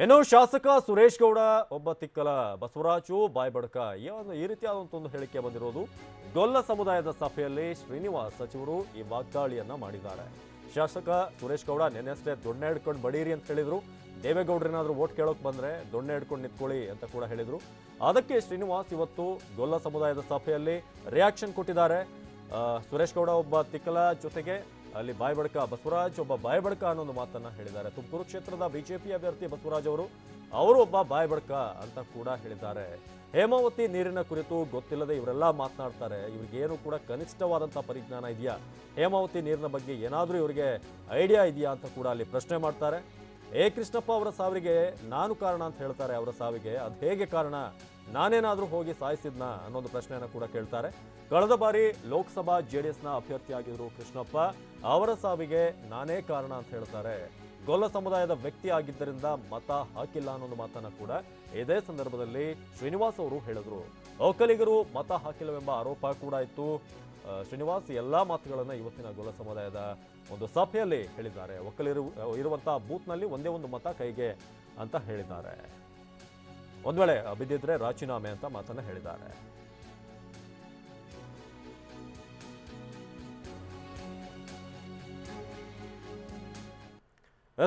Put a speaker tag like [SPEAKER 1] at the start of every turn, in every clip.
[SPEAKER 1] ಇನ್ನು ಶಾಸಕ ಸುರೇಶ್ ಗೌಡ ಒಬ್ಬ ತಿಕ್ಕಲ ಬಸವರಾಜು ಬಾಯ್ಬಡ್ಕ ಈ ರೀತಿಯಾದಂತ ಹೇಳಿಕೆ ಬಂದಿರೋದು. ಗೊಲ್ಲ ಸಮುದಾಯದ ಸಭೆಯಲ್ಲಿ ಶ್ರೀನಿವಾಸ್ ಸಚಿವರು ಈ ವಾಗ್ದಾಳಿಯನ್ನ ಮಾಡಿದ್ದಾರೆ. ಶಾಸಕ ಸುರೇಶ್ ಗೌಡ ನೆನೆಯಷ್ಟೇ ದೊಣ್ಣೆ ಹಿಡ್ಕೊಂಡು ಬಡೀರಿ ಅಂತ ಹೇಳಿದ್ರು. ದೇವೇಗೌಡರೇನಾದ್ರೂ ವೋಟ್ ಕೇಳೋಕೆ ಬಂದ್ರೆ ದೊಣ್ಣೆ ಹಿಡ್ಕೊಂಡು ನಿಂತ್ಕೊಳ್ಳಿ ಅಂತ ಕೂಡ ಹೇಳಿದ್ರು. ಅದಕ್ಕೆ ಶ್ರೀನಿವಾಸ್ ಇವತ್ತು ಗೊಲ್ಲ ಸಮುದಾಯದ ಸಭೆಯಲ್ಲಿ ರಿಯಾಕ್ಷನ್ ಕೊಟ್ಟಿದ್ದಾರೆ. ಸುರೇಶ್ ಗೌಡ ಒಬ್ಬ ತಿಕ್ಕಲ ಜೊತೆಗೆ ಅಲ್ಲಿ ಬಾಯ್ಬಡ್ಕ ಬಸವರಾಜ್ ಒಬ್ಬ ಬಾಯ್ಬಡ್ಕ ಅನ್ನೋ ಮಾತನ್ನ ಹೇಳಿದ್ದಾರೆ. ತುಮಕೂರು ಕ್ಷೇತ್ರದ ಬಿಜೆಪಿ ಅಭ್ಯರ್ಥಿ ಬಸವರಾಜ್ ಅವರು ಒಬ್ಬ ಬಾಯ್ಬಡ್ಕ ಅಂತ ಕೂಡ ಹೇಳಿದ್ದಾರೆ. ಹೇಮಾವತಿ ನೀರಿನ ಕುರಿತು ಗೊತ್ತಿಲ್ಲದೆ ಇವರೆಲ್ಲ ಮಾತನಾಡ್ತಾರೆ. ಇವ್ರಿಗೇನು ಕೂಡ ಕನಿಷ್ಠವಾದಂತಹ ಪರಿಜ್ಞಾನ ಇದೆಯಾ? ಹೇಮಾವತಿ ನೀರಿನ ಬಗ್ಗೆ ಏನಾದರೂ ಇವರಿಗೆ ಐಡಿಯಾ ಇದೆಯಾ ಅಂತ ಕೂಡ ಅಲ್ಲಿ ಪ್ರಶ್ನೆ ಮಾಡ್ತಾರೆ. ಕೃಷ್ಣಪ್ಪ ಅವರ ಸಾವಿಗೆ ನಾನು ಕಾರಣ ಅಂತ ಹೇಳ್ತಾರೆ. ಅವರ ಸಾವಿಗೆ ಅದು ಹೇಗೆ ಕಾರಣ? ನಾನೇನಾದ್ರೂ ಹೋಗಿ ಸಾಯಿಸಿದ್ನಾ ಅನ್ನೊಂದು ಪ್ರಶ್ನೆಯನ್ನು ಕೂಡ ಕೇಳ್ತಾರೆ. ಕಳೆದ ಬಾರಿ ಲೋಕಸಭಾ ಜೆಡಿಎಸ್ನ ಅಭ್ಯರ್ಥಿಯಾಗಿದ್ರು ಕೃಷ್ಣಪ್ಪ, ಅವರ ಸಾವಿಗೆ ನಾನೇ ಕಾರಣ ಅಂತ ಹೇಳ್ತಾರೆ. ಗೊಲ್ಲ ಸಮುದಾಯದ ವ್ಯಕ್ತಿ ಆಗಿದ್ದರಿಂದ ಮತ ಹಾಕಿಲ್ಲ ಅನ್ನೊಂದು ಮಾತನ್ನ ಕೂಡ ಇದೇ ಸಂದರ್ಭದಲ್ಲಿ ಶ್ರೀನಿವಾಸ್ ಅವರು ಹೇಳಿದ್ರು. ಒಕ್ಕಲಿಗರು ಮತ ಹಾಕಿಲ್ಲವೆಂಬ ಆರೋಪ ಕೂಡ ಇತ್ತು. ಶ್ರೀನಿವಾಸ್ ಎಲ್ಲಾ ಮಾತುಗಳನ್ನ ಇವತ್ತಿನ ಗೊಲ್ಲ ಸಮುದಾಯದ ಒಂದು ಸಭೆಯಲ್ಲಿ ಹೇಳಿದ್ದಾರೆ. ಒಕ್ಕಲಿಗರು ಇರುವಂತಹ ಬೂತ್ನಲ್ಲಿ ಒಂದೇ ಒಂದು ಮತ ಕೈಗೆ ಅಂತ ಹೇಳಿದ್ದಾರೆ. ಒಂದ್ ವೇಳೆ ಬಿದ್ದಿದ್ರೆ ರಾಜೀನಾಮೆ ಅಂತ ಮಾತನ್ನ ಹೇಳಿದ್ದಾರೆ.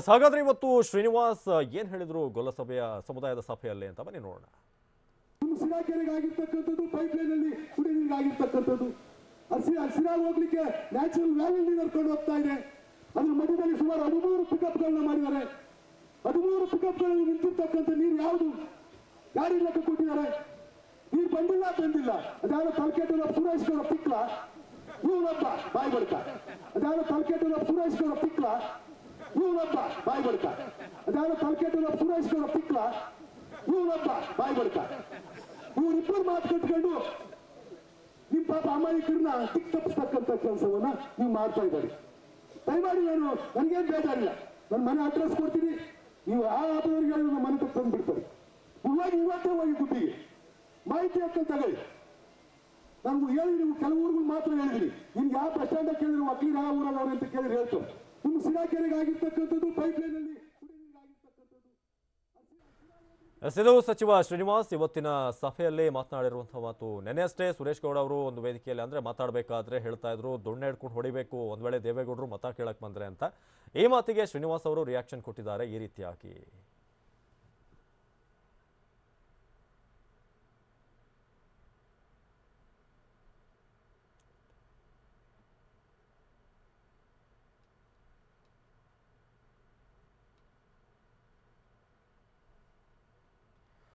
[SPEAKER 1] ಹಾಗಾದ್ರೆ ಇವತ್ತು ಶ್ರೀನಿವಾಸ್ ಏನ್ ಹೇಳಿದ್ರು ಗೊಲ್ಲ ಸಮುದಾಯದ ಸಭೆಯಲ್ಲಿ ಅಂತ ಬನ್ನಿ ನೋಡೋಣ.
[SPEAKER 2] ಆಗಿರ್ತಕ್ಕಂಥದ್ದು ಪೈಪ್ ಲೈನ್ ಅಲ್ಲಿ ಕುಡಿ ನೀರಿಗೆ ಆಗಿರ್ತಕ್ಕಂಥದ್ದು ಹಸಿರ ಹೋಗ್ಲಿಕ್ಕೆ ನ್ಯಾಚುರಲ್ ವ್ಯಾಲಿ ನಡ್ಕೊಂಡು ಹೋಗ್ತಾ ಇದೆ. ಅದ್ರ ಮಧ್ಯದಲ್ಲಿ ಸುಮಾರು 13 ಪಿಕಪ್ಗಳನ್ನ ಮಾಡಿದ್ದಾರೆ. 13 ಪಿಕಪ್ಗಳಲ್ಲಿ ನಿಂತಿರ್ತಕ್ಕಂಥ ನೀರು ಯಾವುದು? ಗಾಡಿ ಲೆಕ್ಕ ಕೊಟ್ಟಿದ್ದಾರೆ. ನೀರು ಬಂದಿಲ್ಲ. ಅದಾದ ತಲಕೆಟೂರ ಸುರೇಶ್ ಗೌಡ ಪಿಕ್ಲ ಇವನೊಬ್ಬ ಬಾಯಿ ಬಡ್ಕ. ಅದಾದ ತಲಕೆಟೂರ ಸುರೇಶ್ ಗೌಡ ಪಿಕ್ಲ ಇವನೊಬ್ಬ ಬಾಯಿ ಬಡ್ಕ. ಅದಾದ ತಲಕೆಟೂರ ಸುರೇಶ್ ಗೌಡ ಪಿಕ್ಲ ಇವನೊಬ್ಬ ಬಾಯಿ ಬಡ್ಕ. ಇವರಿಬ್ಬರು ಮಾತು ಕಟ್ಕೊಂಡು ನಿಮ್ ಪಾಪ ಅಮಾಯಕರನ್ನ ಟಿಕ್ ತಪ್ಪಿಸ್ತಕ್ಕಂಥ ಕೆಲಸವನ್ನ ನೀವು ಮಾಡ್ತಾ ಇದ್ದಾರೆ. ದಯಮಾಡಿ ನನಗೇನು ಬೇಜಾರಿಲ್ಲ. ನನ್ನ ಮನೆ ಅಡ್ರೆಸ್ ಕೊಡ್ತೀನಿ. ನೀವು ಆ ಆಪದವರಿಗೆ ನನ್ನ ಮನೆ ತಕ್ಕ ತಂದ್ಬಿಡ್ತಾರೆ. ಇವತ್ತೇ ಹೋಗಿ ಗುಡ್ಡಿಗೆ ಮಾಹಿತಿ ಹಾಕೊಂಡು ತಗೊಳ್ಳಿ. ನಾನು ಹೇಳಿ ನೀವು ಕೆಲವು ಊರುಗಳು ಮಾತ್ರ ಹೇಳಿದ್ರಿ. ನಿಮ್ಗೆ ಯಾವ ಬಸ್ ಸ್ಟ್ಯಾಂಡ್ ಕೇಳಿದ್ರು ಒಕ್ಕಲಿಗ ಯಾವ ಊರಾಗವ್ರೆ ಅಂತ ಕೇಳಿದ್ರೆ ಹೇಳ್ತು. ನಿಮ್ಮ ಸಿರಾಕೆರೆಗೆ ಆಗಿರ್ತಕ್ಕಂಥದ್ದು ಪೈಪ್ ಲೈನ್ ಅಲ್ಲಿ
[SPEAKER 1] ಇದು ಸಚಿವ ಶ್ರೀನಿವಾಸ್ ಇವತ್ತಿನ ಸಭೆಯಲ್ಲಿ ಮಾತನಾಡಿರುವಂತಹ ಮಾತು. ನೆನೆಯಷ್ಟೇ ಸುರೇಶ್ ಗೌಡ ಅವರು ಒಂದು ವೇದಿಕೆಯಲ್ಲಿ ಅಂದ್ರೆ ಮಾತಾಡಬೇಕಾದ್ರೆ ಹೇಳ್ತಾ ಇದ್ರು ದೊಣ್ಣೆ ಹಿಡ್ಕೊಂಡು ಹೊಡಿಬೇಕು ಒಂದ್ ವೇಳೆ ದೇವೇಗೌಡರು ಮತ ಕೇಳಕ್ ಬಂದ್ರೆ ಅಂತ. ಈ ಮಾತಿಗೆ ಶ್ರೀನಿವಾಸ್ ಅವರು ರಿಯಾಕ್ಷನ್ ಕೊಟ್ಟಿದ್ದಾರೆ ಈ ರೀತಿಯಾಗಿ.